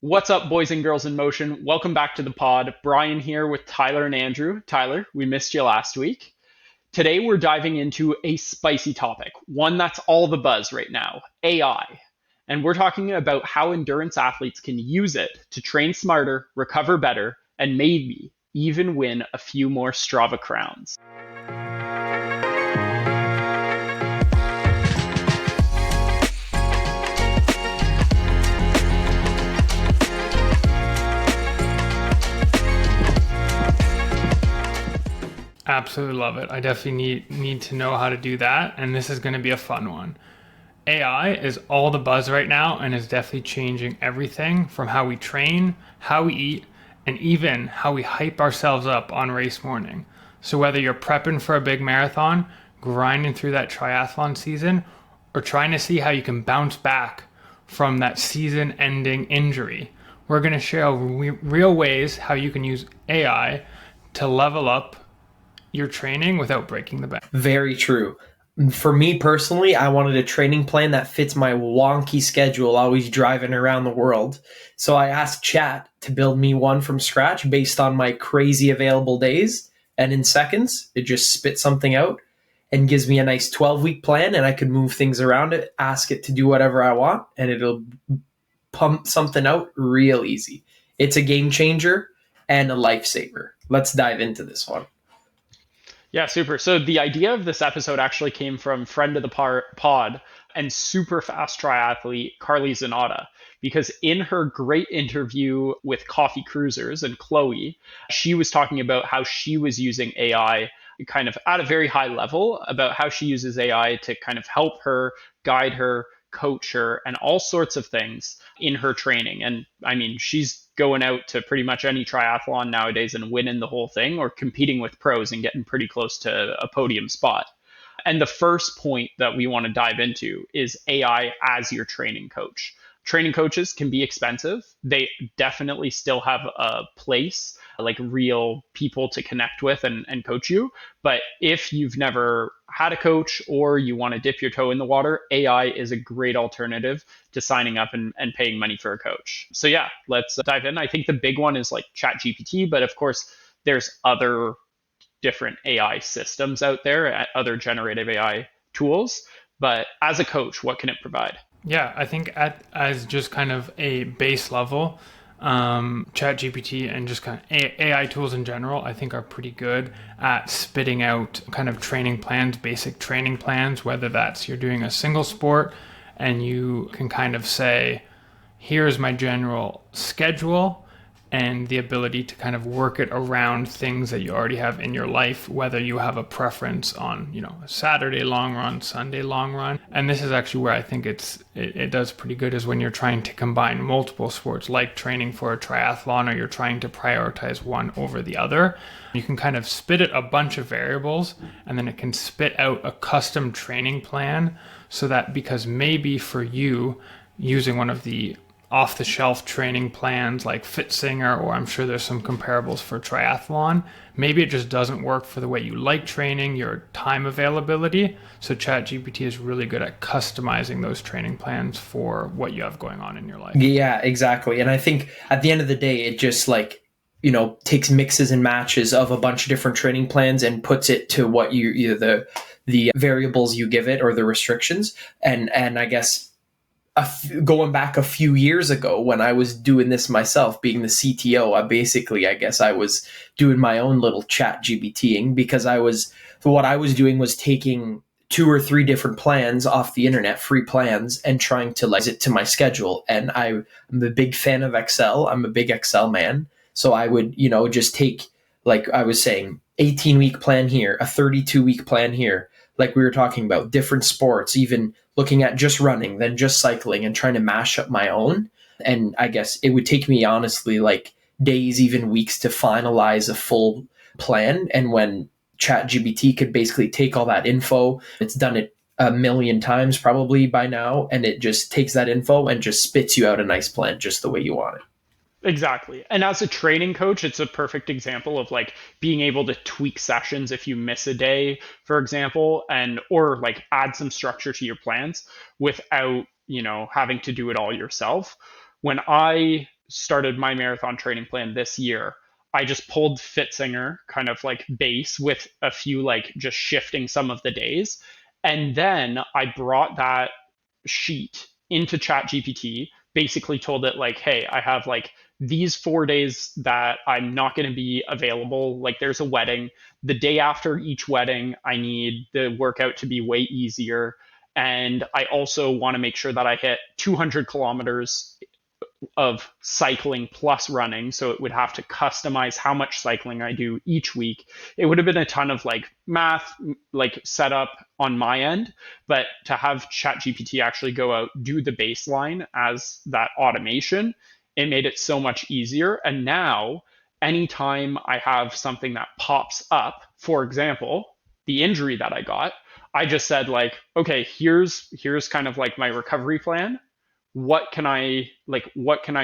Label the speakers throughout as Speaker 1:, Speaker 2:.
Speaker 1: What's up, boys and girls in motion? Welcome back to the pod. Brian here with Tyler and Andrew. Tyler, we missed you last week. Today, we're diving into a spicy topic, one that's all the buzz right now: AI. And we're talking about how endurance athletes can use it to train smarter, recover better, and maybe even win a few more Strava crowns.
Speaker 2: Absolutely love it. I definitely need to know how to do that, and this is going to be a fun one. AI is all the buzz right now and is definitely changing everything from how we train, how we eat, and even how we hype ourselves up on race morning. So whether you're prepping for a big marathon, grinding through that triathlon season, or trying to see how you can bounce back from that season-ending injury, we're going to share real ways how you can use AI to level up your training without breaking the bank.
Speaker 3: Very true. For me personally, I wanted a training plan that fits my wonky schedule, always driving around the world. So I asked Chat to build me one from scratch based on my crazy available days. And in seconds, it just spits something out and gives me a nice 12-week plan. And I could move things around it, ask it to do whatever I want, and it'll pump something out real easy. It's a game changer and a lifesaver. Let's dive into this one.
Speaker 1: Yeah, super. So the idea of this episode actually came from friend of the pod and super fast triathlete Carly Zanotta, because in her great interview with Coffee Cruisers and Chloe, she was talking about how she was using AI kind of at a very high level, about how she uses AI to kind of help her, guide her, coach her, and all sorts of things in her training. And I mean, she's going out to pretty much any triathlon nowadays and winning the whole thing, or competing with pros and getting pretty close to a podium spot. And the first point that we want to dive into is AI as your training coach. Training coaches can be expensive. They definitely still have a place, like real people to connect with and coach you. But if you've never had a coach or you want to dip your toe in the water, AI is a great alternative to signing up and paying money for a coach. So yeah, let's dive in. I think the big one is like ChatGPT, but of course, there's other different AI systems out there, other generative AI tools. But as a coach, what can it provide?
Speaker 2: Yeah, I think as just kind of a base level, ChatGPT and just kind of AI tools in general, I think are pretty good at spitting out kind of training plans, basic training plans, whether that's you're doing a single sport and you can kind of say, here's my general schedule, and the ability to kind of work it around things that you already have in your life, whether you have a preference on, a Saturday long run, Sunday long run. And this is actually where I think it does pretty good, is when you're trying to combine multiple sports, like training for a triathlon, or you're trying to prioritize one over the other. You can kind of spit it a bunch of variables, and then it can spit out a custom training plan, so that, because maybe for you, using one of the off-the-shelf training plans like FitSinger, or I'm sure there's some comparables for triathlon, maybe it just doesn't work for the way you like training, your time availability. So ChatGPT is really good at customizing those training plans for what you have going on in your life.
Speaker 3: Yeah, exactly. And I think at the end of the day, it just takes mixes and matches of a bunch of different training plans and puts it to what you either the variables you give it or the restrictions. And I guess going back a few years ago when I was doing this myself, being the CTO, I guess I was doing my own little chat GBTing, because what I was doing was taking 2 or 3 different plans off the internet, free plans, and trying to it to my schedule. And I'm a big fan of Excel. I'm a big Excel man. So I would, just take, like I was saying, 18-week plan here, a 32-week plan here, like we were talking about, different sports, even looking at just running, then just cycling, and trying to mash up my own. And I guess it would take me, honestly, like days, even weeks, to finalize a full plan. And when ChatGPT could basically take all that info, it's done it a million times probably by now, and it just takes that info and just spits you out a nice plan just the way you want it.
Speaker 1: Exactly. And as a training coach, it's a perfect example of like being able to tweak sessions if you miss a day, for example, and or like add some structure to your plans without, having to do it all yourself. When I started my marathon training plan this year, I just pulled Fitzinger kind of like base with a few like just shifting some of the days. And then I brought that sheet into ChatGPT, basically told it like, hey, I have like these 4 days that I'm not going to be available. Like there's a wedding. The day after each wedding, I need the workout to be way easier. And I also want to make sure that I hit 200 kilometers of cycling plus running. So it would have to customize how much cycling I do each week. It would have been a ton of like math, like setup on my end, but to have ChatGPT actually go out, do the baseline as that automation, it made it so much easier. And now, anytime I have something that pops up, for example, the injury that I got, I just said like, okay, here's kind of like my recovery plan. What can I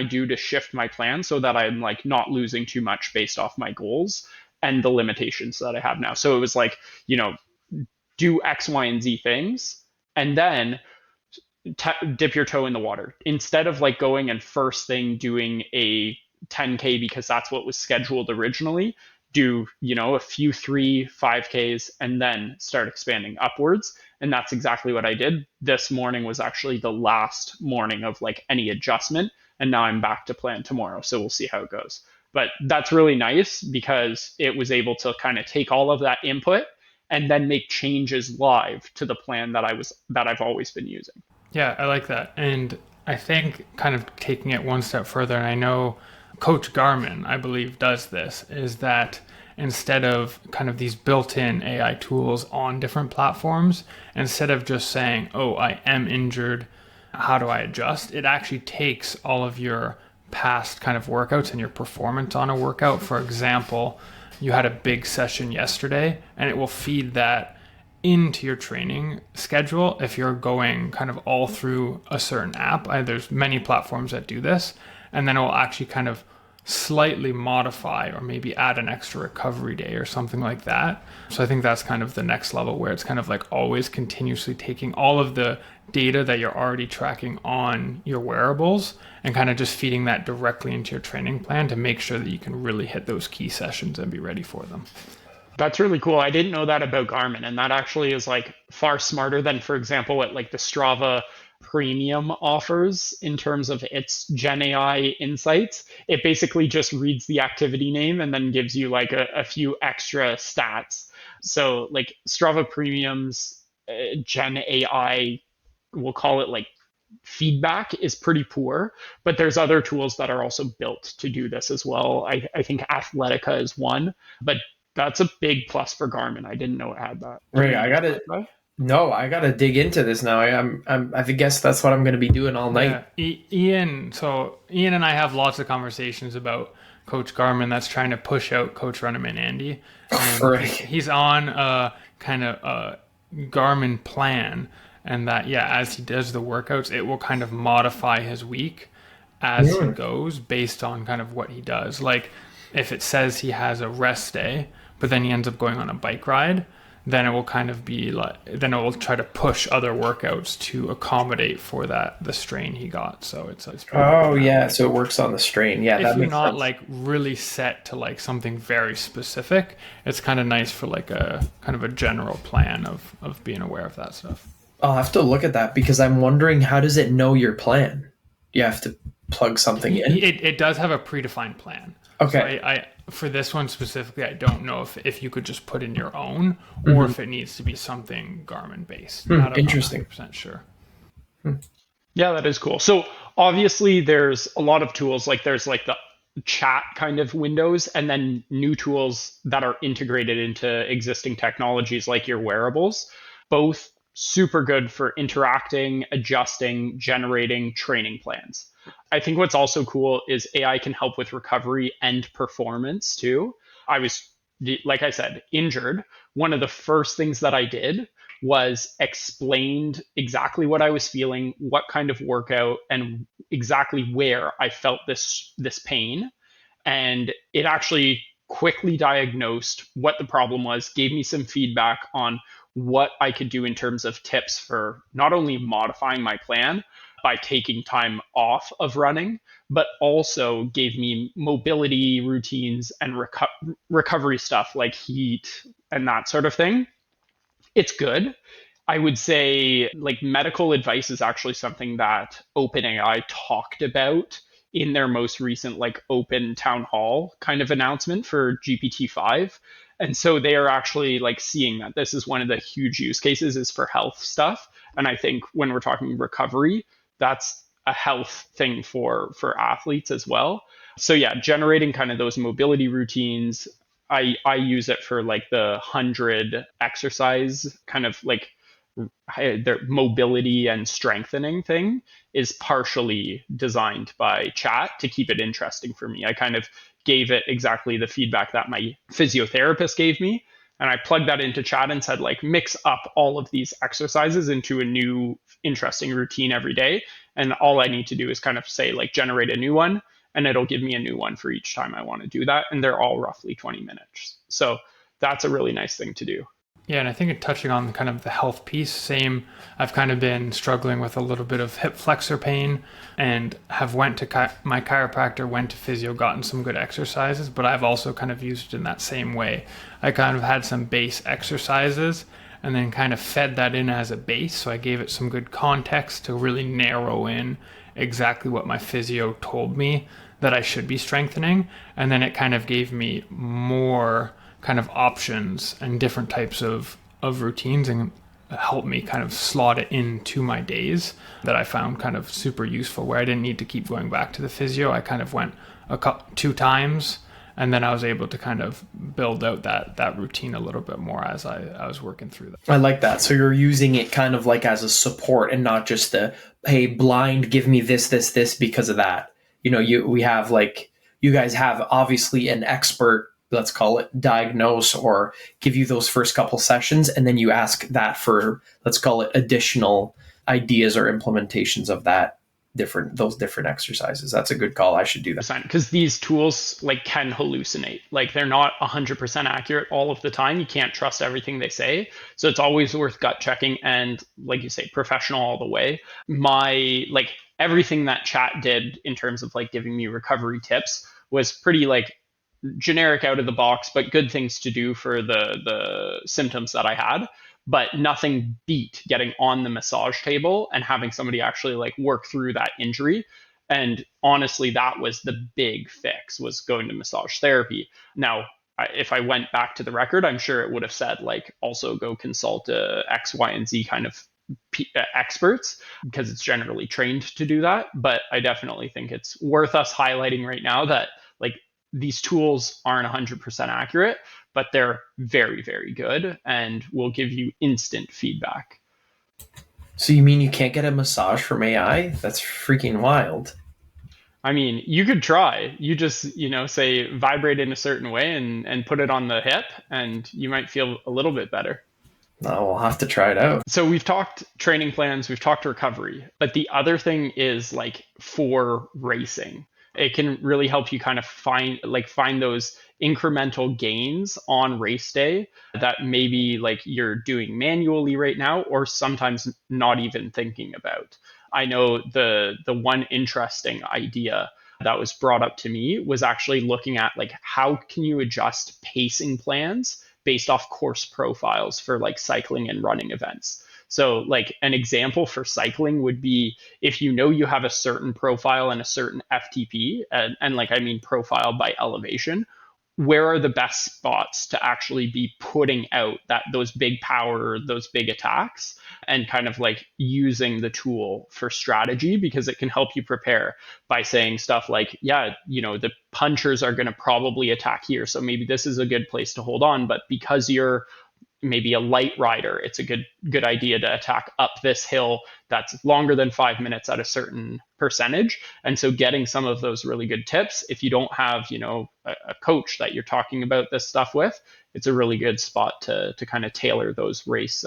Speaker 1: do to shift my plan so that I'm like not losing too much based off my goals and the limitations that I have now. So it was like, do X, Y, and Z things, and then dip your toe in the water instead of like going and first thing doing a 10K because that's what was scheduled originally. Do a few 3 5Ks and then start expanding upwards. And that's exactly what I did. This morning was actually the last morning of like any adjustment, and now I'm back to plan tomorrow, so we'll see how it goes. But that's really nice because it was able to kind of take all of that input and then make changes live to the plan that I've always been using.
Speaker 2: Yeah, I like that. And I think kind of taking it one step further, and I know Coach Garmin, I believe, does this, is that instead of kind of these built-in AI tools on different platforms, instead of just saying, oh, I am injured, how do I adjust? It actually takes all of your past kind of workouts and your performance on a workout. For example, you had a big session yesterday, and it will feed that into your training schedule if you're going kind of all through a certain app. There's many platforms that do this, and then it will actually kind of slightly modify or maybe add an extra recovery day or something like that. So I think that's kind of the next level, where it's kind of like always continuously taking all of the data that you're already tracking on your wearables and kind of just feeding that directly into your training plan to make sure that you can really hit those key sessions and be ready for them.
Speaker 1: That's really cool. I didn't know that about Garmin, and that actually is like far smarter than, for example, what like the Strava Premium offers in terms of its Gen AI insights. It basically just reads the activity name and then gives you like a few extra stats. So like Strava Premium's Gen AI, we'll call it like feedback, is pretty poor, but there's other tools that are also built to do this as well. I think Athletica is one, but that's a big plus for Garmin. I didn't know it had that.
Speaker 3: Right, I gotta dig into this now. I guess that's what I'm gonna be doing all night.
Speaker 2: Yeah, Ian. So Ian and I have lots of conversations about Coach Garmin that's trying to push out Coach Runnerman Andy, and
Speaker 3: Right.
Speaker 2: he's on a kind of a Garmin plan, and that as he does the workouts, it will kind of modify his week as he goes based on kind of what he does. Like if it says he has a rest day, but then he ends up going on a bike ride, then it will kind of be like, then it will try to push other workouts to accommodate for the strain he got. So it's
Speaker 3: Oh yeah, so it works on the strain. Yeah,
Speaker 2: if
Speaker 3: that
Speaker 2: you're
Speaker 3: makes
Speaker 2: not
Speaker 3: sense.
Speaker 2: like really set to like something very specific, it's kind of nice for like a kind of a general plan of being aware of that stuff.
Speaker 3: I'll have to look at that because I'm wondering, how does it know your plan? You have to plug something in.
Speaker 2: It does have a predefined plan.
Speaker 3: Okay.
Speaker 2: So I for this one specifically, I don't know if you could just put in your own or if it needs to be something Garmin based.
Speaker 3: Interesting.
Speaker 2: 100% sure.
Speaker 1: Yeah, that is cool. So obviously there's a lot of tools, like there's like the chat kind of windows and then new tools that are integrated into existing technologies like your wearables, both super good for interacting, adjusting, generating training plans. I think what's also cool is AI can help with recovery and performance too. I was, like I said, injured. One of the first things that I did was explained exactly what I was feeling, what kind of workout, and exactly where I felt this pain. And it actually quickly diagnosed what the problem was, gave me some feedback on what I could do in terms of tips for not only modifying my plan, by taking time off of running, but also gave me mobility routines and recovery stuff like heat and that sort of thing. It's good. I would say like medical advice is actually something that OpenAI talked about in their most recent like open town hall kind of announcement for GPT-5. And so they are actually like seeing that this is one of the huge use cases is for health stuff. And I think when we're talking recovery, that's a health thing for athletes as well. So yeah, generating kind of those mobility routines. I use it for like the 100 exercise kind of like their mobility and strengthening thing is partially designed by chat to keep it interesting for me. I kind of gave it exactly the feedback that my physiotherapist gave me. And I plugged that into chat and said, like, mix up all of these exercises into a new interesting routine every day. And all I need to do is kind of say, like, generate a new one. And it'll give me a new one for each time I want to do that. And they're all roughly 20 minutes. So that's a really nice thing to do.
Speaker 2: Yeah, and I think touching on kind of the health piece, same. I've kind of been struggling with a little bit of hip flexor pain, and have went to my chiropractor, went to physio, gotten some good exercises, but I've also kind of used it in that same way. I kind of had some base exercises and then kind of fed that in as a base. So I gave it some good context to really narrow in exactly what my physio told me that I should be strengthening. And then it kind of gave me more kind of options and different types of routines, and helped me kind of slot it into my days that I found kind of super useful, where I didn't need to keep going back to the physio. I kind of went 2 times, and then I was able to kind of build out that routine a little bit more as I was working through that.
Speaker 3: I like that. So you're using it kind of like as a support and not just hey, blind, give me this because of that. You know, you guys have obviously an expert, let's call it, diagnose or give you those first couple sessions, and then you ask that for, let's call it, additional ideas or implementations of those different exercises. That's a good call. I should do that.
Speaker 1: Because these tools like can hallucinate. Like they're not 100% accurate all of the time. You can't trust everything they say. So it's always worth gut checking and, like you say, professional all the way. Everything that chat did in terms of like giving me recovery tips was pretty like generic out of the box, but good things to do for the symptoms that I had. But nothing beat getting on the massage table and having somebody actually like work through that injury. And honestly, that was the big fix, was going to massage therapy. Now, if I went back to the record, I'm sure it would have said like also go consult X, Y, and Z kind of experts, because it's generally trained to do that. But I definitely think it's worth us highlighting right now that like these tools aren't 100% accurate, but they're very, very good and will give you instant feedback.
Speaker 3: So you mean you can't get a massage from AI? That's freaking wild.
Speaker 1: I mean, you could try. You just, say vibrate in a certain way and put it on the hip, and you might feel a little bit better.
Speaker 3: Oh, we'll have to try it out.
Speaker 1: So we've talked training plans, we've talked recovery, but the other thing is like for racing. It can really help you kind of find those incremental gains on race day that maybe like you're doing manually right now, or sometimes not even thinking about. I know the one interesting idea that was brought up to me was actually looking at like how can you adjust pacing plans based off course profiles for like cycling and running events. So like an example for cycling would be if you have a certain profile and a certain FTP, and like I mean profile by elevation, where are the best spots to actually be putting out those big power, those big attacks, and kind of like using the tool for strategy, because it can help you prepare by saying stuff like, the punchers are going to probably attack here, so maybe this is a good place to hold on, but because you're maybe a light rider, it's a good idea to attack up this hill that's longer than 5 minutes at a certain percentage. And so getting some of those really good tips, if you don't have, a coach that you're talking about this stuff with, it's a really good spot to kind of tailor those race.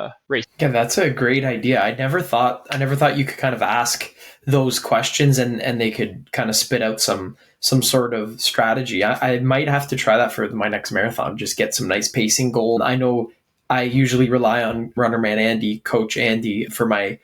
Speaker 3: Yeah, that's a great idea. I never thought you could kind of ask those questions and they could kind of spit out some sort of strategy. I might have to try that for my next marathon, just get some nice pacing goals. I know I usually rely on Runnerman Andy, Coach Andy, for my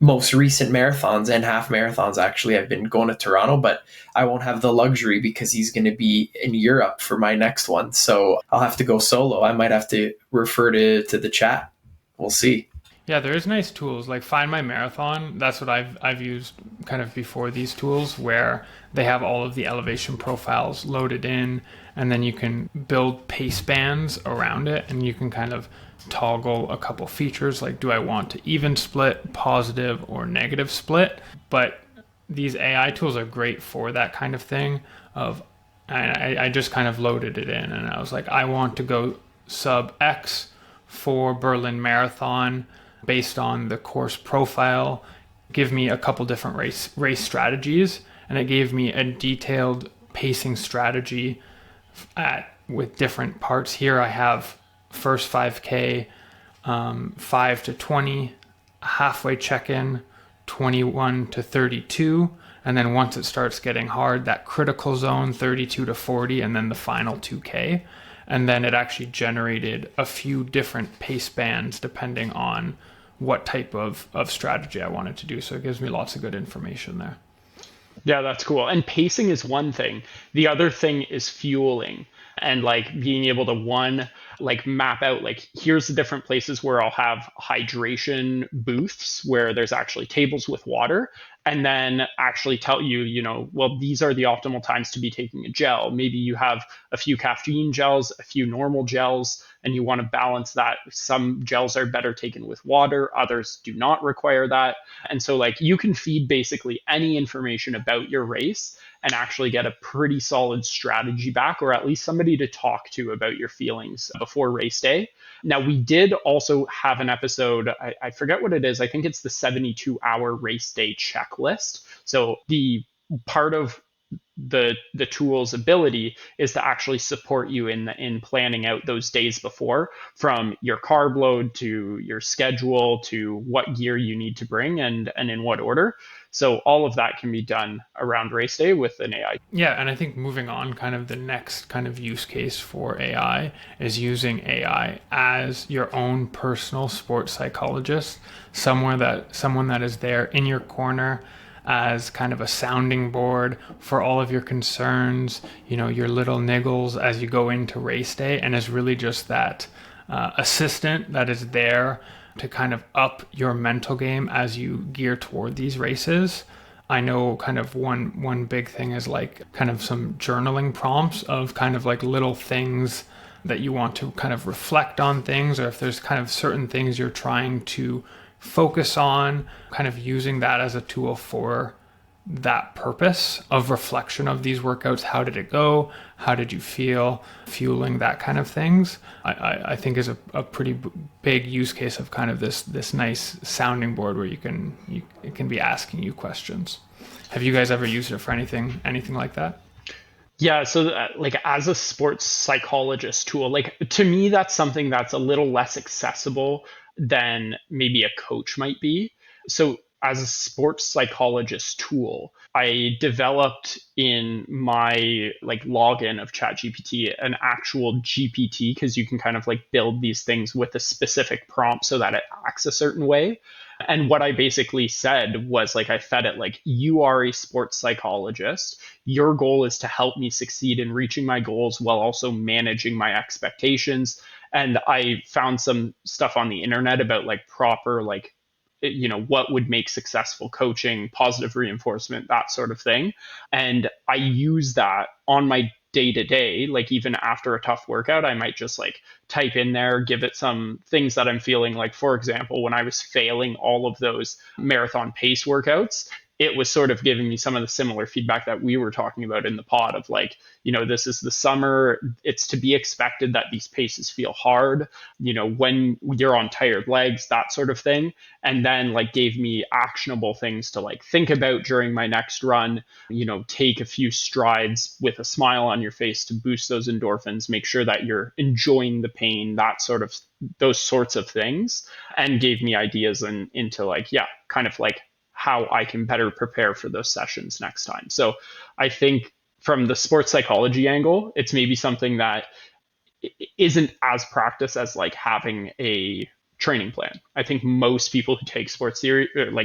Speaker 3: most recent marathons and half marathons. Actually, I've been going to Toronto, but I won't have the luxury because he's going to be in Europe for my next one. So I'll have to go solo. I might have to refer to the chat. We'll see.
Speaker 2: Yeah, there is nice tools like Find My Marathon. That's what I've used kind of before these tools, where they have all of the elevation profiles loaded in, and then you can build pace bands around it, and you can kind of toggle a couple features like, do I want to even split, positive, or negative split? But these AI tools are great for that kind of thing. Of I just kind of loaded it in, and I was like, I want to go sub X for Berlin Marathon based on the course profile. Give me a couple different race strategies, and it gave me a detailed pacing strategy with different parts. Here I have first 5K, 5 to 20, halfway check-in, 21 to 32, and then once it starts getting hard, that critical zone, 32 to 40, and then the final 2K. And then it actually generated a few different pace bands depending on what type of strategy I wanted to do. So it gives me lots of good information there.
Speaker 1: Yeah, that's cool. And pacing is one thing. The other thing is fueling and like being able to one, like map out like here's the different places where I'll have hydration booths where there's actually tables with water, and then actually tell you, well, these are the optimal times to be taking a gel. Maybe you have a few caffeine gels, a few normal gels, and you want to balance that. Some gels are better taken with water, others do not require that. And so like you can feed basically any information about your race and actually get a pretty solid strategy back, or at least somebody to talk to about your feelings before race day. Now, we did also have an episode, I forget what it is. I think it's the 72-hour race day checklist. So the part of the tool's ability is to actually support you in planning out those days before, from your carb load to your schedule to what gear you need to bring and in what order. So all of that can be done around race day with an AI.
Speaker 2: Yeah, and I think moving on, kind of the next kind of use case for AI is using AI as your own personal sports psychologist, someone that is there in your corner as kind of a sounding board for all of your concerns, your little niggles as you go into race day, and is really just that assistant that is there to kind of up your mental game as you gear toward these races. I know kind of one big thing is like kind of some journaling prompts of kind of like little things that you want to kind of reflect on things, or if there's kind of certain things you're trying to focus on, kind of using that as a tool for that purpose of reflection of these workouts. How did it go? How did you feel? Fueling that kind of things, I think is a pretty big use case of kind of this nice sounding board where it can be asking you questions. Have you guys ever used it for anything like that?
Speaker 1: Yeah, so like as a sports psychologist tool, like to me, that's something that's a little less accessible than maybe a coach might be. So as a sports psychologist tool, I developed in my like login of ChatGPT an actual GPT, because you can kind of like build these things with a specific prompt so that it acts a certain way. And what I basically said was like, I fed it like, you are a sports psychologist. Your goal is to help me succeed in reaching my goals while also managing my expectations. And I found some stuff on the internet about like proper, like, what would make successful coaching, positive reinforcement, that sort of thing. And I use that on my day to day, like even after a tough workout, I might just like type in there, give it some things that I'm feeling. Like, for example, when I was failing all of those marathon pace workouts, it was sort of giving me some of the similar feedback that we were talking about in the pod of like, this is the summer. It's to be expected that these paces feel hard, when you're on tired legs, that sort of thing. And then like gave me actionable things to like think about during my next run, take a few strides with a smile on your face to boost those endorphins, make sure that you're enjoying the pain, those sorts of things, and gave me ideas into like, yeah, kind of like how I can better prepare for those sessions next time. So I think from the sports psychology angle, it's maybe something that isn't as practiced as like having a training plan. I think most people who take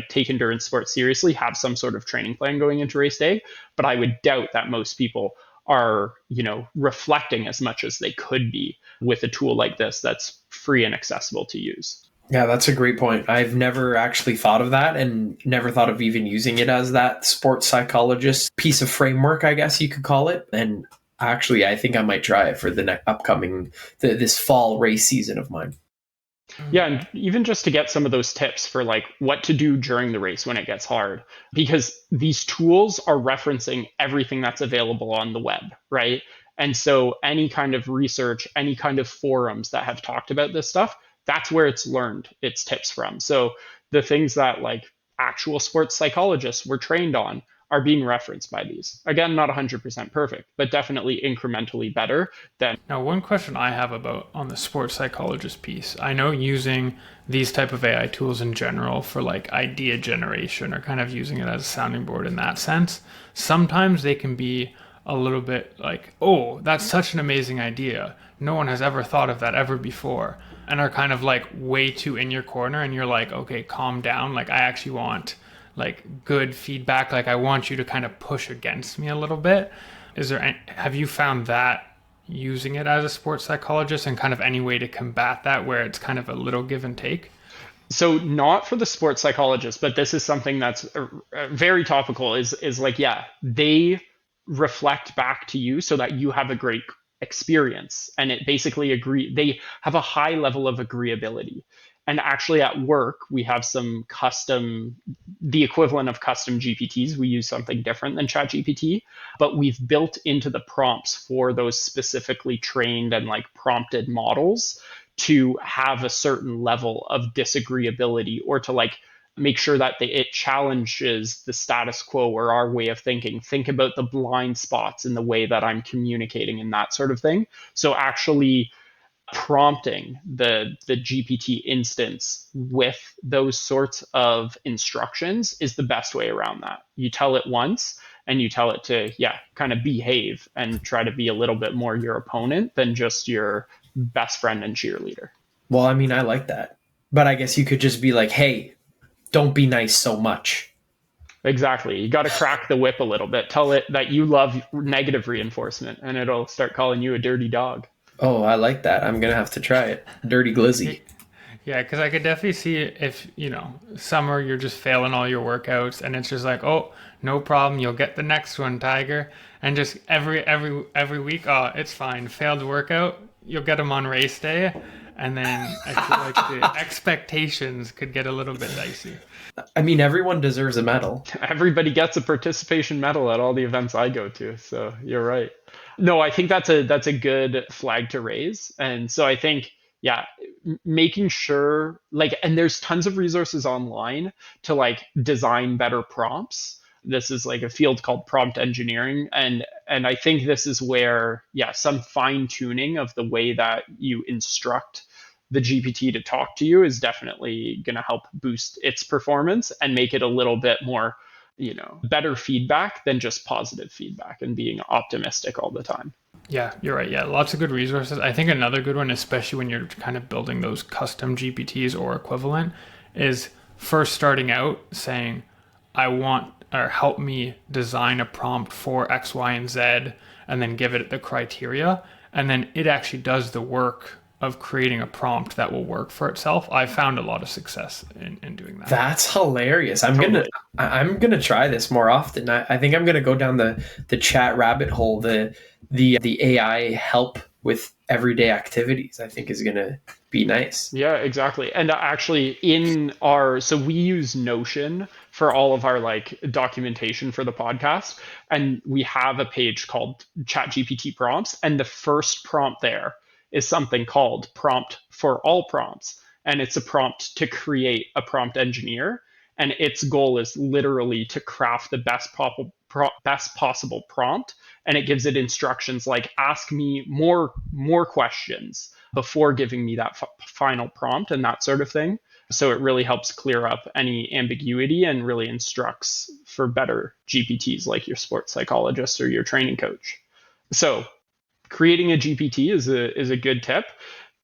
Speaker 1: take endurance sports seriously have some sort of training plan going into race day, but I would doubt that most people are, reflecting as much as they could be with a tool like this that's free and accessible to use.
Speaker 3: Yeah, that's a great point. I've never actually thought of that and never thought of even using it as that sports psychologist piece of framework, I guess you could call it. And actually, I think I might try it for the upcoming, this fall race season of mine.
Speaker 1: Yeah, and even just to get some of those tips for like what to do during the race when it gets hard, because these tools are referencing everything that's available on the web, right? And so any kind of research, any kind of forums that have talked about this stuff, that's where it's learned its tips from. So the things that like actual sports psychologists were trained on are being referenced by these. Again, not 100% perfect, but definitely incrementally better than.
Speaker 2: Now, one question I have about on the sports psychologist piece, I know using these type of AI tools in general for like idea generation or kind of using it as a sounding board in that sense, sometimes they can be a little bit like, oh, that's such an amazing idea. No one has ever thought of that ever before, and are kind of like way too in your corner, and you're like, okay, calm down. Like, I actually want like good feedback. Like, I want you to kind of push against me a little bit. Have you found that using it as a sports psychologist and kind of any way to combat that where it's kind of a little give and take?
Speaker 1: So not for the sports psychologist, but this is something that's very topical is like, yeah, they reflect back to you so that you have a great experience. And it basically they have a high level of agreeability. And actually at work, we have the equivalent of custom GPTs. We use something different than ChatGPT, but we've built into the prompts for those specifically trained and like prompted models to have a certain level of disagreeability, or to like make sure that it challenges the status quo or our way of thinking. Think about the blind spots in the way that I'm communicating and that sort of thing. So actually prompting the GPT instance with those sorts of instructions is the best way around that. You tell it once and you tell it to, kind of behave and try to be a little bit more your opponent than just your best friend and cheerleader.
Speaker 3: Well, I mean, I like that. But I guess you could just be like, hey, don't be nice so much.
Speaker 1: Exactly. You got to crack the whip a little bit. Tell it that you love negative reinforcement and it'll start calling you a dirty dog.
Speaker 3: Oh, I like that. I'm going to have to try it. Dirty glizzy.
Speaker 2: Yeah, because I could definitely see if, summer you're just failing all your workouts and it's just like, oh, no problem, you'll get the next one, Tiger. And just every week, oh, it's fine. Failed workout, you'll get them on race day. And then I feel like the expectations could get a little bit dicey.
Speaker 3: I mean, everyone deserves a medal.
Speaker 1: Everybody gets a participation medal at all the events I go to. So you're right. No, I think that's a good flag to raise. And so I think, making sure and there's tons of resources online to like design better prompts. This is like a field called prompt engineering. And I think this is where, some fine tuning of the way that you instruct the GPT to talk to you is definitely going to help boost its performance and make it a little bit more, better feedback than just positive feedback and being optimistic all the time.
Speaker 2: Yeah, you're right. Yeah, lots of good resources. I think another good one, especially when you're kind of building those custom GPTs or equivalent, is first starting out saying, I want, or help me design a prompt for X, Y, and Z, and then give it the criteria. And then it actually does the work of creating a prompt that will work for itself. I found a lot of success in doing that.
Speaker 3: That's hilarious. I'm gonna try this more often. I think I'm gonna go down the chat rabbit hole. The AI help with everyday activities, I think, is gonna be nice.
Speaker 1: Yeah, exactly. And actually so we use Notion for all of our like documentation for the podcast. And we have a page called ChatGPT prompts. And the first prompt there is something called prompt for all prompts. And it's a prompt to create a prompt engineer. And its goal is literally to craft the best possible prompt. And it gives it instructions like ask me more questions before giving me that final prompt and that sort of thing. So it really helps clear up any ambiguity and really instructs for better GPTs like your sports psychologist or your training coach. So creating a GPT is a good tip.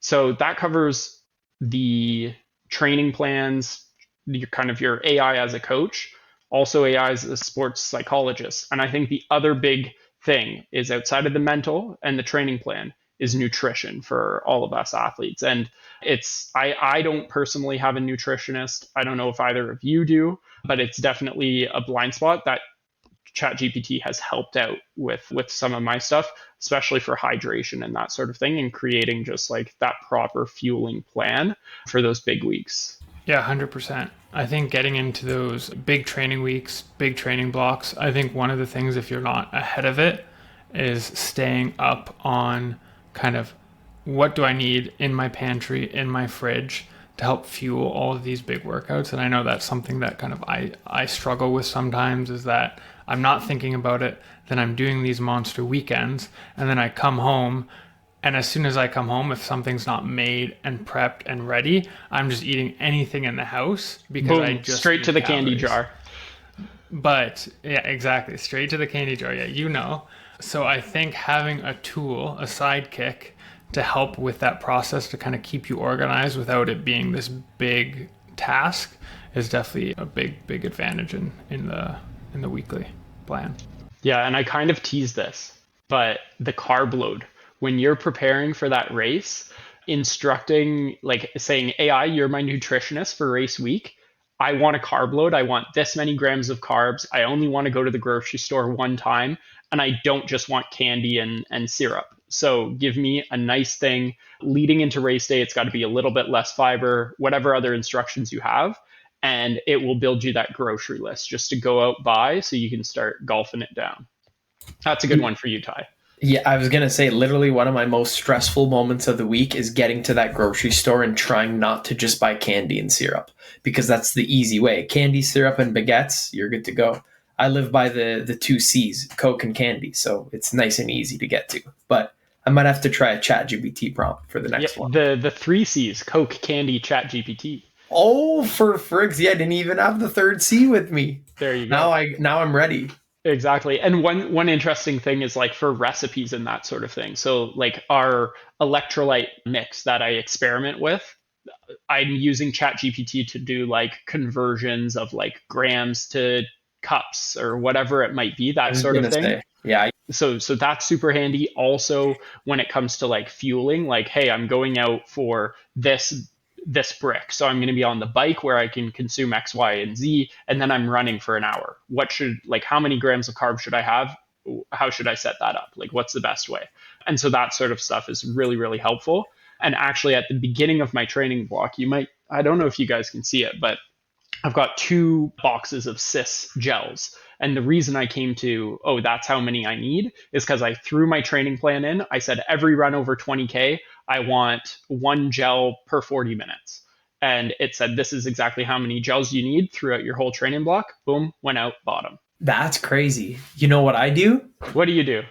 Speaker 1: So that covers the training plans, your AI as a coach, also AI as a sports psychologist. And I think the other big thing is outside of the mental and the training plan is nutrition for all of us athletes. And I don't personally have a nutritionist. I don't know if either of you do, but it's definitely a blind spot that ChatGPT has helped out with some of my stuff, especially for hydration and that sort of thing, and creating just like that proper fueling plan for those big weeks.
Speaker 2: Yeah, 100%. I think getting into those big training weeks, big training blocks, I think one of the things, if you're not ahead of it, is staying up on kind of what do I need in my pantry, in my fridge to help fuel all of these big workouts. And I know that's something that kind of I struggle with sometimes, is that I'm not thinking about it, then I'm doing these monster weekends, and then I come home. And as soon as I come home, if something's not made and prepped and ready, I'm just eating anything in the house because I
Speaker 1: Boom,
Speaker 2: just
Speaker 1: straight to the
Speaker 2: calories.
Speaker 1: candy jar.
Speaker 2: But yeah, exactly. Straight to the candy jar. Yeah, you know. So I think having a tool, a sidekick to help with that process to kind of keep you organized without it being this big task is definitely a big advantage in the weekly plan.
Speaker 1: Yeah, and I kind of tease this, but the carb load, when you're preparing for that race, instructing, like saying, AI, you're my nutritionist for race week. I want a carb load. I want this many grams of carbs. I only want to go to the grocery store one time. And I don't just want candy and syrup. So give me a nice thing leading into race day. It's got to be a little bit less fiber, whatever other instructions you have. And it will build you that grocery list just to go out buy so you can start golfing it down. That's a good one for you, Ty.
Speaker 3: Yeah, I was going to say, literally one of my most stressful moments of the week is getting to that grocery store and trying not to just buy candy and syrup, because that's the easy way. Candy, syrup, and baguettes, you're good to go. I live by the two C's, Coke and candy, so it's nice and easy to get to. But I might have to try a ChatGPT prompt for the next one.
Speaker 1: The three C's, Coke, candy, ChatGPT.
Speaker 3: Oh, for frigs. Yeah, I didn't even have the third C with me.
Speaker 1: There you go.
Speaker 3: Now I'm ready.
Speaker 1: Exactly. And one interesting thing is like for recipes and that sort of thing. So like our electrolyte mix that I experiment with, I'm using ChatGPT to do like conversions of like grams to cups or whatever it might be, that sort of thing.
Speaker 3: Yeah.
Speaker 1: So that's super handy. Also, when it comes to like fueling, like, hey, I'm going out for this brick. So I'm going to be on the bike where I can consume X, Y, and Z, and then I'm running for an hour. How many grams of carbs should I have? How should I set that up? Like, what's the best way? And so that sort of stuff is really, really helpful. And actually, at the beginning of my training block, I don't know if you guys can see it, but I've got 2 boxes of cis gels. And the reason I came to, that's how many I need, is because I threw my training plan in. I said, every run over 20K, I want 1 gel per 40 minutes. And it said, this is exactly how many gels you need throughout your whole training block. Boom, went out, bought them.
Speaker 3: That's crazy. You know what I do?
Speaker 1: What do you do?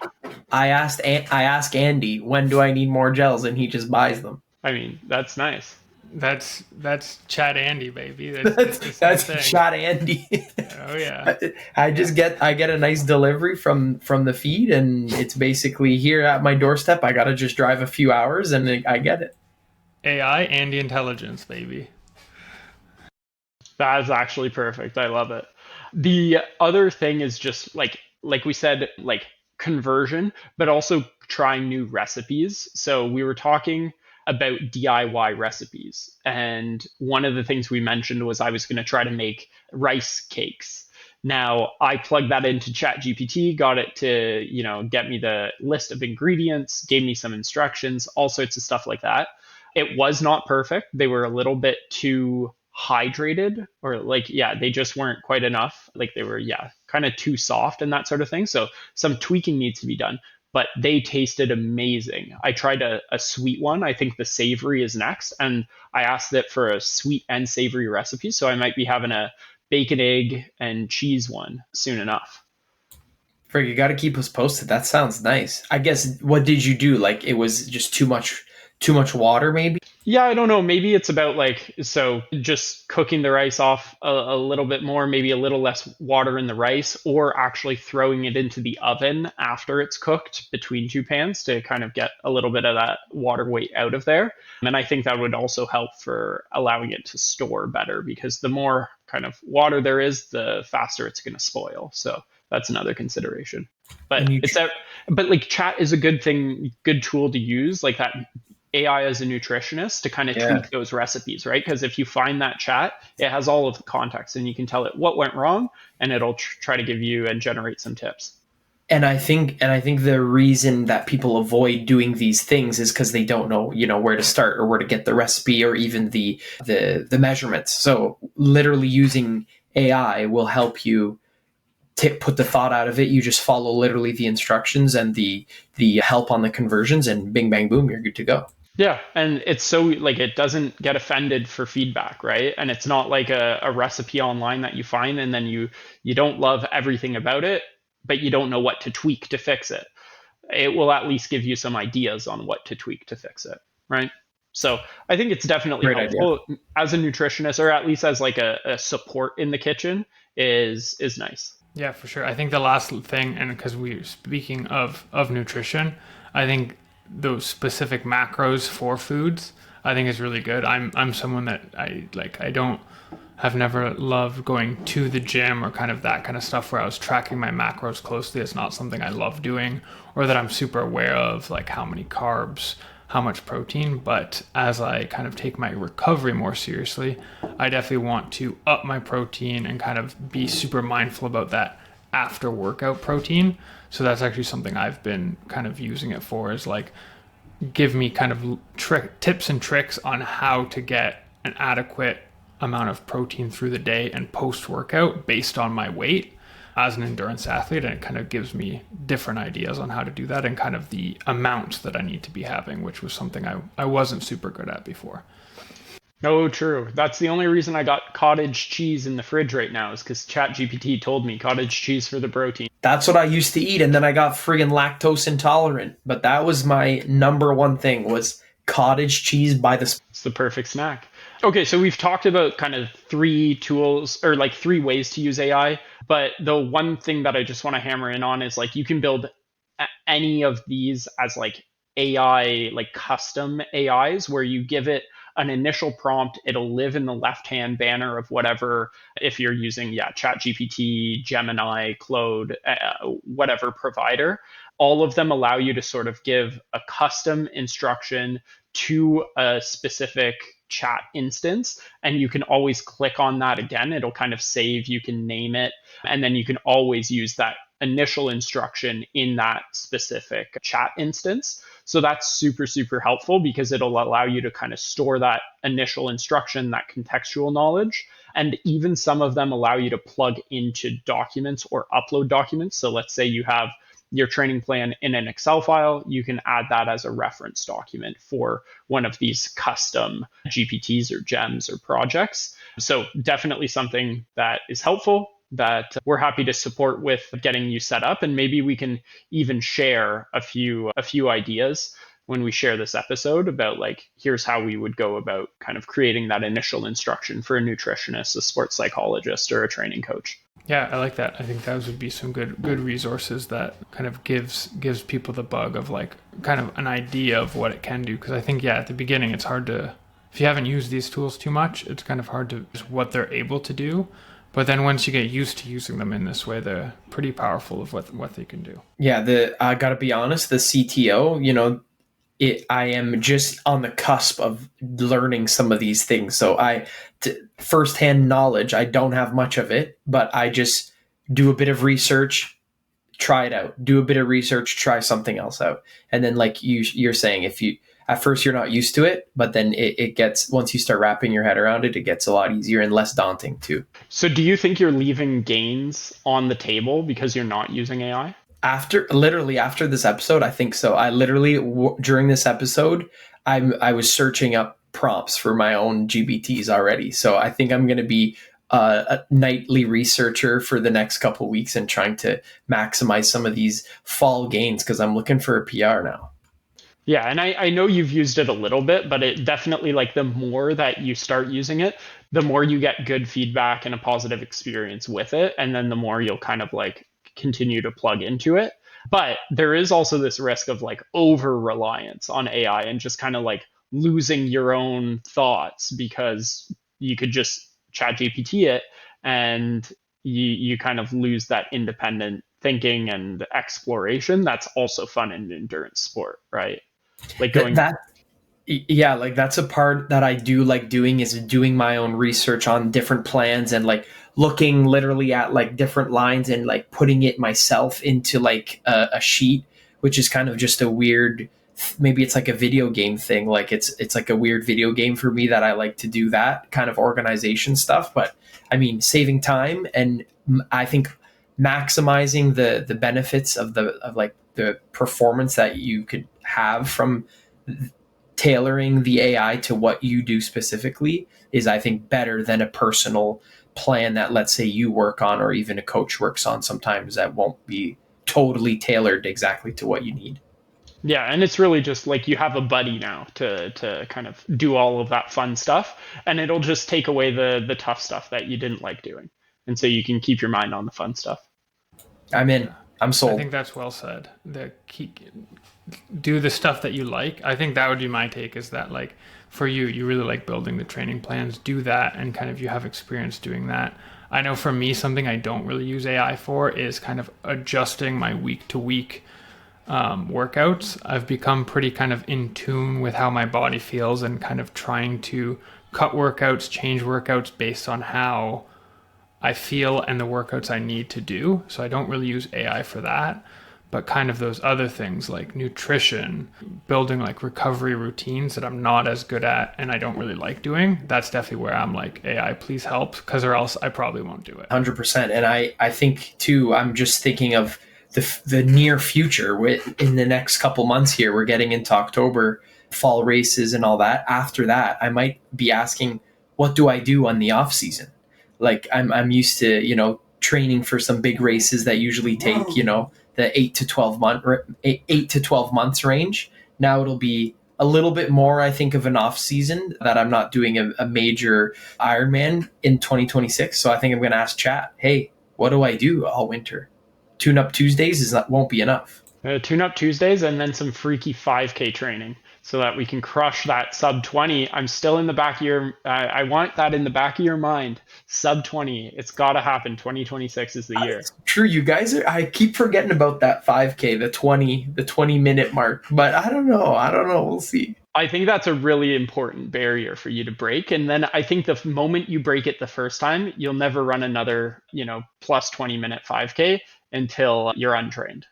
Speaker 3: I ask Andy, when do I need more gels? And he just buys them.
Speaker 1: I mean, that's nice.
Speaker 2: That's Chat Andy, baby.
Speaker 3: That's Chat Andy.
Speaker 2: Oh yeah.
Speaker 3: I get a nice delivery from the feed, and it's basically here at my doorstep. I gotta just drive a few hours, and I get it.
Speaker 2: AI Andy intelligence, baby.
Speaker 1: That is actually perfect. I love it. The other thing is just like we said, like conversion, but also trying new recipes. So we were talking about DIY recipes. And one of the things we mentioned was I was going to try to make rice cakes. Now I plugged that into ChatGPT, got it to, get me the list of ingredients, gave me some instructions, all sorts of stuff like that. It was not perfect. They were a little bit too hydrated, or they just weren't quite enough. Like they were, kind of too soft and that sort of thing. So some tweaking needs to be done. But they tasted amazing. I tried a sweet one. I think the savory is next. And I asked it for a sweet and savory recipe. So I might be having a bacon, egg, and cheese one soon enough.
Speaker 3: Frig, you got to keep us posted. That sounds nice. I guess, what did you do? Like, it was just too much too much water maybe?
Speaker 1: Yeah, I don't know. Maybe it's about like, so just cooking the rice off a little bit more, maybe a little less water in the rice, or actually throwing it into the oven after it's cooked between two pans to kind of get a little bit of that water weight out of there. And I think that would also help for allowing it to store better, because the more kind of water there is, the faster it's going to spoil. So that's another consideration. But
Speaker 3: And you
Speaker 1: it's that, but like chat is a good thing, good tool to use, like that AI as a nutritionist to kind of
Speaker 3: yeah.
Speaker 1: tweak those recipes, right? Because if you find that chat, it has all of the context and you can tell it what went wrong, and it'll try to give you and generate some tips.
Speaker 3: And I think the reason that people avoid doing these things is because they don't know, where to start or where to get the recipe or even the measurements. So literally using AI will help you put the thought out of it. You just follow literally the instructions and the help on the conversions, and bing bang boom, you're good to go.
Speaker 1: Yeah, and it's so like it doesn't get offended for feedback, right? And it's not like a recipe online that you find and then you don't love everything about it, but you don't know what to tweak to fix it. It will at least give you some ideas on what to tweak to fix it, right? So I think it's definitely
Speaker 3: Great idea.
Speaker 1: helpful as a nutritionist, or at least as like a support in the kitchen is nice.
Speaker 2: Yeah, for sure. I think the last thing, and because we're speaking of nutrition, I think those specific macros for foods, I think is really good. I'm someone that I don't have never loved going to the gym or kind of that kind of stuff where I was tracking my macros closely. It's not something I love doing, or that I'm super aware of, like how many carbs, how much protein. But as I kind of take my recovery more seriously, I definitely want to up my protein and kind of be super mindful about that after workout protein. So that's actually something I've been kind of using it for, is like give me kind of tips and tricks on how to get an adequate amount of protein through the day and post workout based on my weight as an endurance athlete. And it kind of gives me different ideas on how to do that and kind of the amount that I need to be having, which was something I wasn't super good at before.
Speaker 1: Oh, true. That's the only reason I got cottage cheese in the fridge right now, is because ChatGPT told me cottage cheese for the protein.
Speaker 3: That's what I used to eat, and then I got friggin' lactose intolerant. But that was my number one thing, was cottage cheese by the
Speaker 1: It's the perfect snack. Okay, so we've talked about kind of three tools, or like three ways to use AI, but the one thing that I just want to hammer in on is like you can build any of these as like AI, like custom AIs, where you give it an initial prompt, it'll live in the left-hand banner of whatever, if you're using, yeah, ChatGPT, Gemini, Claude, whatever provider. All of them allow you to sort of give a custom instruction to a specific chat instance, and you can always click on that again. It'll kind of save, you can name it, and then you can always use that initial instruction in that specific chat instance. So that's super, super helpful, because it'll allow you to kind of store that initial instruction, that contextual knowledge. And even some of them allow you to plug into documents or upload documents. So let's say you have your training plan in an Excel file, you can add that as a reference document for one of these custom GPTs or GEMs or projects. So definitely something that is helpful, that we're happy to support with getting you set up. And maybe we can even share a few ideas when we share this episode about like, here's how we would go about kind of creating that initial instruction for a nutritionist, a sports psychologist, or a training coach.
Speaker 2: Yeah, I like that. I think those would be some good resources that kind of gives people the bug of like kind of an idea of what it can do. Because I think, yeah, at the beginning it's hard to, if you haven't used these tools too much, it's kind of hard to what they're able to do. But then once you get used to using them in this way, they're pretty powerful of what they can do.
Speaker 3: Yeah, I gotta be honest, the CTO, I am just on the cusp of learning some of these things. So firsthand knowledge, I don't have much of it, but I just do a bit of research, try it out, do a bit of research, try something else out. And then like you're saying, if you, at first you're not used to it, but then it gets, once you start wrapping your head around it, it gets a lot easier and less daunting too.
Speaker 1: So do you think you're leaving gains on the table because you're not using AI?
Speaker 3: Literally after this episode, I think so. I literally during this episode, I was searching up prompts for my own GBTs already. So I think I'm going to be a nightly researcher for the next couple of weeks and trying to maximize some of these fall gains, because I'm looking for a PR now.
Speaker 1: Yeah, and I know you've used it a little bit, but it definitely, like, the more that you start using it, the more you get good feedback and a positive experience with it, and then the more you'll kind of like continue to plug into it. But there is also this risk of like over reliance on AI and just kind of like losing your own thoughts because you could just chat GPT it and you kind of lose that independent thinking and exploration. That's also fun in endurance sport, right? Like
Speaker 3: That
Speaker 1: going,
Speaker 3: that yeah, like that's a part that I do like doing, is doing my own research on different plans and like looking literally at like different lines and like putting it myself into like a sheet, which is kind of just a weird, maybe it's like a video game thing. Like it's like a weird video game for me that I like to do that kind of organization stuff. But I mean, saving time, and I think maximizing the benefits of like the performance that you could have from tailoring the AI to what you do specifically is, I think, better than a personal plan that, let's say, you work on or even a coach works on. Sometimes that won't be totally tailored exactly to what you need.
Speaker 1: yeah, and it's really just like you have a buddy now to kind of do all of that fun stuff, and it'll just take away the tough stuff that you didn't like doing, and so you can keep your mind on the fun stuff.
Speaker 3: I'm in.
Speaker 2: Yeah.
Speaker 3: I'm
Speaker 2: I
Speaker 3: sold.
Speaker 2: think that's well said. Do the stuff that you like. I think that would be my take, is that like for you, you really like building the training plans, do that, and kind of you have experience doing that. I know for me, something I don't really use AI for is kind of adjusting my week to week workouts. I've become pretty kind of in tune with how my body feels and kind of trying to cut workouts, change workouts based on how I feel and the workouts I need to do. So I don't really use AI for that. But kind of those other things like nutrition, building like recovery routines that I'm not as good at and I don't really like doing, that's definitely where I'm like, AI, please help, because or else I probably won't do it.
Speaker 3: 100%. And I think too, I'm just thinking of the near future. In the next couple months here, we're getting into October, fall races and all that. After that, I might be asking, what do I do on the off season? Like I'm used to, training for some big races that usually take, the 8 to 12 months range. Now it'll be a little bit more, I think, of an off season, that I'm not doing a major Ironman in 2026. So I think I'm going to ask Chat, hey, what do I do all winter? Tune up Tuesdays won't be enough.
Speaker 1: Tune up Tuesdays and then some freaky 5K training so that we can crush that sub 20. I'm still in the back of your, I want that in the back of your mind. Sub 20. It's got to happen. 2026 is the year.
Speaker 3: True, you guys are. I keep forgetting about that 5K, the 20-minute mark. But I don't know. We'll see.
Speaker 1: I think that's a really important barrier for you to break. And then I think the moment you break it the first time, you'll never run another, plus 20-minute 5K until you're untrained.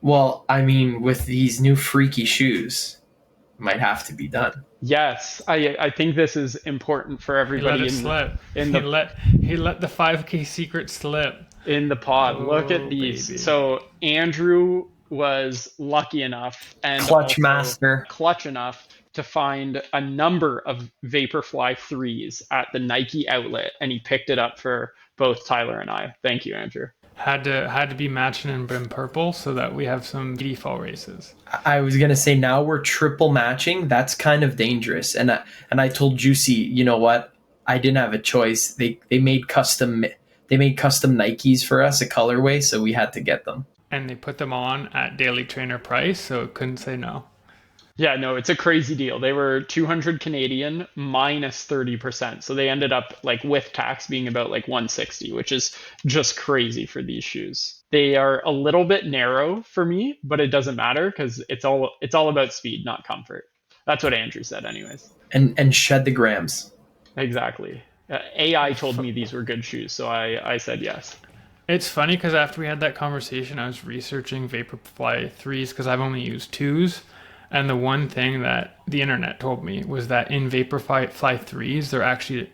Speaker 3: Well, I mean, with these new freaky shoes, might have to be done.
Speaker 1: Yes, I think this is important for
Speaker 2: He let
Speaker 1: everybody
Speaker 2: it slip.
Speaker 1: in
Speaker 2: He
Speaker 1: the
Speaker 2: let the 5K secret slip.
Speaker 1: in the pod. Look at
Speaker 2: Oh
Speaker 1: these.
Speaker 2: baby.
Speaker 1: So Andrew was lucky enough and
Speaker 3: Clutch
Speaker 1: also
Speaker 3: master.
Speaker 1: clutch enough to find a number of Vaporfly 3s at the Nike outlet, and he picked it up for both Tyler and I. Thank you, Andrew.
Speaker 2: Had to be matching in brim purple so that we have some default races.
Speaker 3: I was gonna say, now we're triple matching. That's kind of dangerous. And I told Juicy, you know what? I didn't have a choice. They made custom Nikes for us, a colorway, so we had to get them.
Speaker 2: And they put them on at daily trainer price, so couldn't say no.
Speaker 1: Yeah, no, it's a crazy deal. They were 200 Canadian minus 30%. So they ended up like with tax being about like 160, which is just crazy for these shoes. They are a little bit narrow for me, but it doesn't matter because it's all about speed, not comfort. That's what Andrew said anyways.
Speaker 3: And shed the grams.
Speaker 1: Exactly. AI told me these were good shoes, so I said yes.
Speaker 2: It's funny because after we had that conversation, I was researching Vaporfly 3s because I've only used 2s. And the one thing that the internet told me was that in Vaporfly 3s, they're actually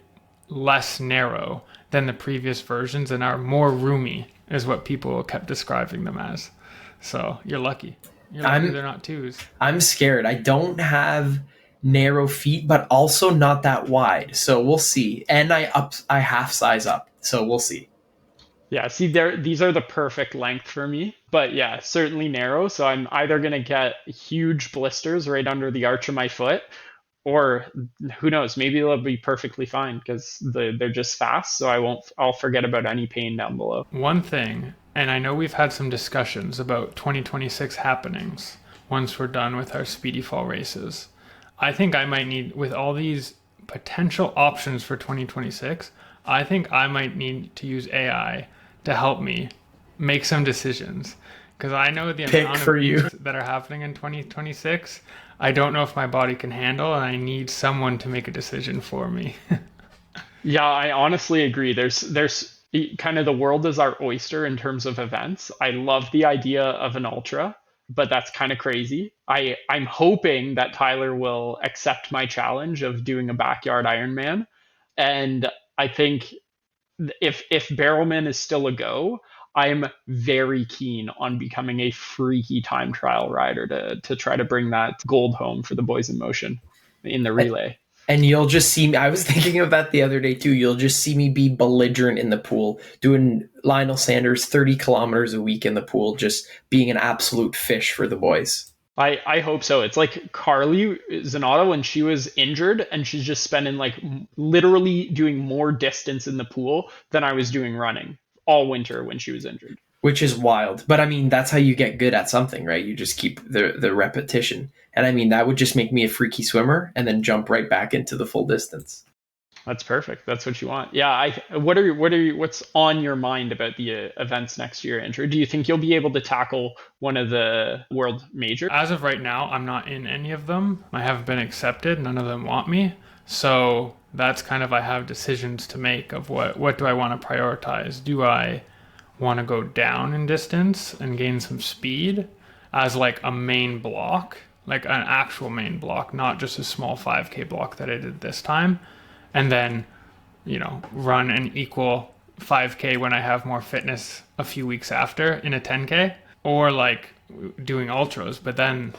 Speaker 2: less narrow than the previous versions and are more roomy, is what people kept describing them as. So you're lucky. You're lucky they're not 2s.
Speaker 3: I'm scared. I don't have narrow feet, but also not that wide. So we'll see. And I half size up. So we'll see.
Speaker 1: Yeah, see there these are the perfect length for me. But yeah, certainly narrow. So I'm either gonna get huge blisters right under the arch of my foot, or who knows, maybe they'll be perfectly fine because they're just fast, so I'll forget about any pain down below.
Speaker 2: One thing, and I know we've had some discussions about 2026 happenings once we're done with our speedy fall races. I think I might need, with all these potential options for 2026, I think I might need to use AI to help me make some decisions. Because I know the
Speaker 3: Pick
Speaker 2: amount of
Speaker 3: for you.
Speaker 2: races that are happening in 2026, I don't know if my body can handle, and I need someone to make a decision for me.
Speaker 1: Yeah, I honestly agree. There's kind of the world is our oyster in terms of events. I love the idea of an ultra, but that's kind of crazy. I'm hoping that Tyler will accept my challenge of doing a backyard Ironman, and I think if Barrelman is still a go, I'm very keen on becoming a freaky time trial rider to try to bring that gold home for the boys in motion in the relay.
Speaker 3: And you'll just see me. I was thinking of that the other day too. You'll just see me be belligerent in the pool, doing Lionel Sanders 30 kilometers a week in the pool, just being an absolute fish for the boys.
Speaker 1: I hope so. It's like Carly Zanotto when she was injured and she's just spending like literally doing more distance in the pool than I was doing running all winter when she was injured.
Speaker 3: Which is wild. But I mean, that's how you get good at something, right? You just keep the repetition. And I mean, that would just make me a freaky swimmer and then jump right back into the full distance.
Speaker 1: That's perfect. That's what you want. Yeah. What's on your mind about the events next year, Andrew? Do you think you'll be able to tackle one of the world majors?
Speaker 2: As of right now, I'm not in any of them. I haven't been accepted. None of them want me. So that's kind of, I have decisions to make of what do I want to prioritize? Do I want to go down in distance and gain some speed as like a main block, like an actual main block, not just a small 5K block that I did this time, and then, run an equal 5K when I have more fitness a few weeks after in a 10K, or like doing ultras, but then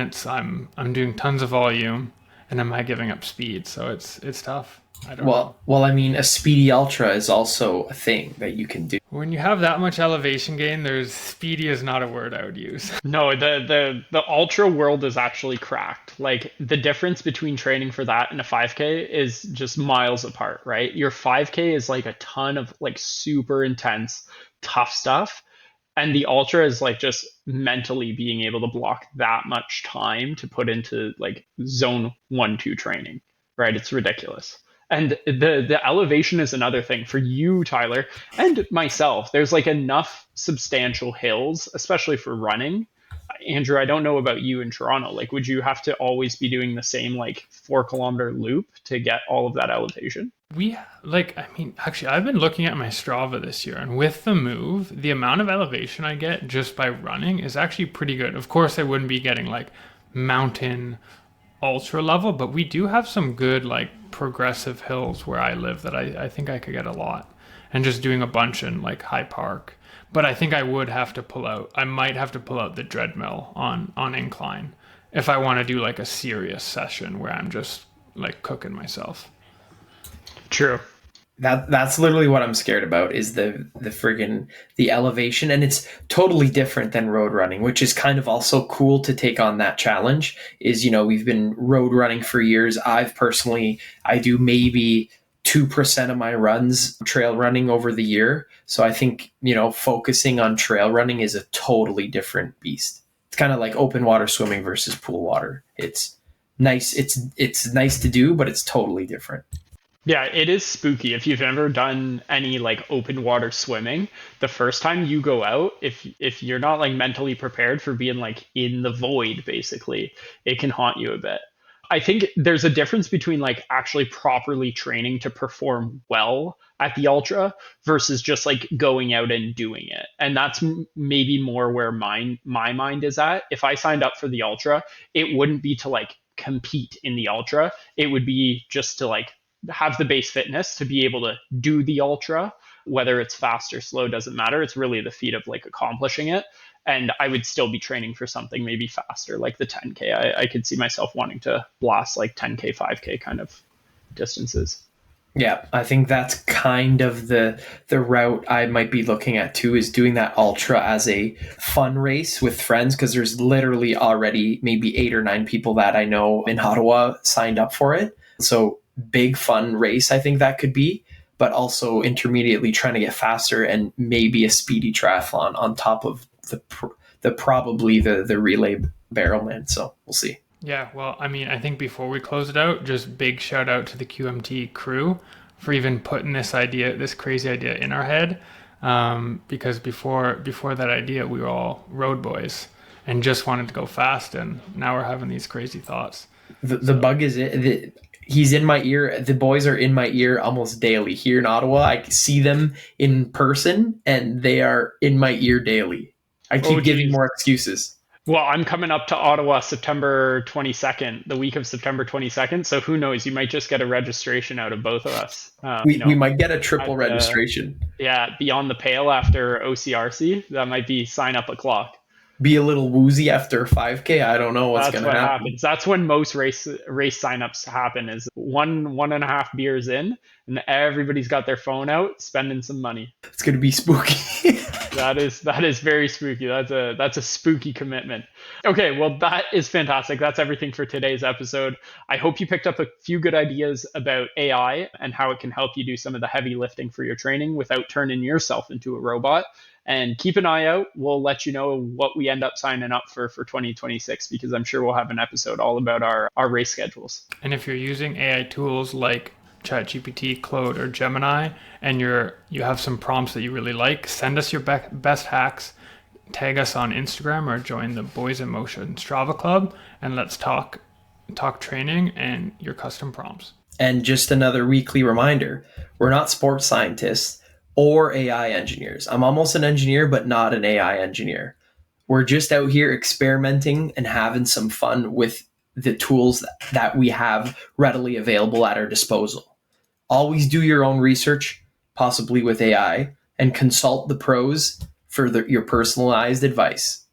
Speaker 2: it's I'm doing tons of volume and am I giving up speed? So it's tough. I don't know.
Speaker 3: Well, I mean, a speedy ultra is also a thing that you can do.
Speaker 2: When you have that much elevation gain, there's speedy is not a word I would use.
Speaker 1: No, the ultra world is actually cracked. Like the difference between training for that and a 5K is just miles apart, right? Your 5K is like a ton of like super intense, tough stuff. And the ultra is like just mentally being able to block that much time to put into like zone 1, 2 training, right? It's ridiculous. And the elevation is another thing for you, Tyler, and myself. There's like enough substantial hills, especially for running. Andrew, I don't know about you in Toronto. Like, would you have to always be doing the same like 4 kilometer loop to get all of that elevation?
Speaker 2: Actually, I've been looking at my Strava this year, and with the move, the amount of elevation I get just by running is actually pretty good. Of course, I wouldn't be getting like mountain ultra level, but we do have some good like progressive hills where I live that I think I could get a lot. And just doing a bunch in like High Park. But I think I might have to pull out the treadmill on incline if I want to do like a serious session where I'm just like cooking myself.
Speaker 1: True.
Speaker 3: That's literally what I'm scared about is the friggin' the elevation, and it's totally different than road running, which is kind of also cool to take on that challenge. Is we've been road running for years. I do maybe 2% of my runs trail running over the year, so I think focusing on trail running is a totally different beast. It's kind of like open water swimming versus pool water. It's nice. It's nice to do, but it's totally different.
Speaker 1: Yeah, it is spooky. If you've ever done any like open water swimming, the first time you go out, if you're not like mentally prepared for being like in the void, basically, it can haunt you a bit. I think there's a difference between like actually properly training to perform well at the ultra versus just like going out and doing it. And that's maybe more where my mind is at. If I signed up for the ultra, it wouldn't be to like compete in the ultra. It would be just to like have the base fitness to be able to do the ultra, whether it's fast or slow doesn't matter. It's really the feat of like accomplishing it. And I would still be training for something maybe faster, like the 10K. I could see myself wanting to blast like 10K, 5K kind of distances.
Speaker 3: Yeah, I think that's kind of the route I might be looking at too, is doing that ultra as a fun race with friends, because there's literally already maybe 8 or 9 people that I know in Ottawa signed up for it. So big fun race, I think that could be, but also intermediately trying to get faster and maybe a speedy triathlon on top of the probably the relay barrelman. So we'll see.
Speaker 2: Yeah, well, I mean, I think before we close it out, just big shout out to the QMT crew for even putting this crazy idea in our head. Because before that idea, we were all road boys and just wanted to go fast, and now we're having these crazy thoughts.
Speaker 3: The
Speaker 2: So
Speaker 3: bug is he's in my ear. The boys are in my ear almost daily here in Ottawa. I see them in person, and they are in my ear daily. I
Speaker 1: Oh,
Speaker 3: keep giving
Speaker 1: geez.
Speaker 3: more excuses.
Speaker 1: Well, I'm coming up to Ottawa September 22nd, the week of September 22nd. So who knows? You might just get a registration out of both of us.
Speaker 3: We might get a
Speaker 1: At,
Speaker 3: triple registration.
Speaker 1: yeah, Beyond the Pale after OCRC. That might be sign up o'clock.
Speaker 3: Be a little woozy after 5K. I don't know what's
Speaker 1: That's
Speaker 3: gonna
Speaker 1: what
Speaker 3: happen.
Speaker 1: happens. That's when most race signups happen. Is one and a half beers in, and everybody's got their phone out, spending some money.
Speaker 3: It's gonna be spooky.
Speaker 1: That is very spooky. That's a spooky commitment. Okay, well that is fantastic. That's everything for today's episode. I hope you picked up a few good ideas about AI and how it can help you do some of the heavy lifting for your training without turning yourself into a robot. And keep an eye out. We'll let you know what we end up signing up for 2026, because I'm sure we'll have an episode all about our race schedules.
Speaker 2: And if you're using AI tools like ChatGPT, Claude, or Gemini, and you have some prompts that you really like, send us your best hacks, tag us on Instagram, or join the Boys in Motion Strava Club, and let's talk training and your custom prompts.
Speaker 3: And just another weekly reminder: we're not sports scientists or AI engineers. I'm almost an engineer, but not an AI engineer. We're just out here experimenting and having some fun with the tools that we have readily available at our disposal. Always do your own research, possibly with AI, and consult the pros for your personalized advice.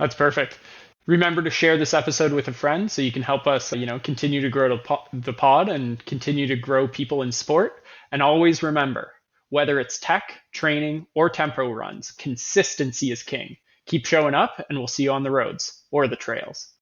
Speaker 1: That's perfect. Remember to share this episode with a friend so you can help us, continue to grow the pod and continue to grow people in sport. And always remember, whether it's tech, training, or tempo runs, consistency is king. Keep showing up, and we'll see you on the roads or the trails.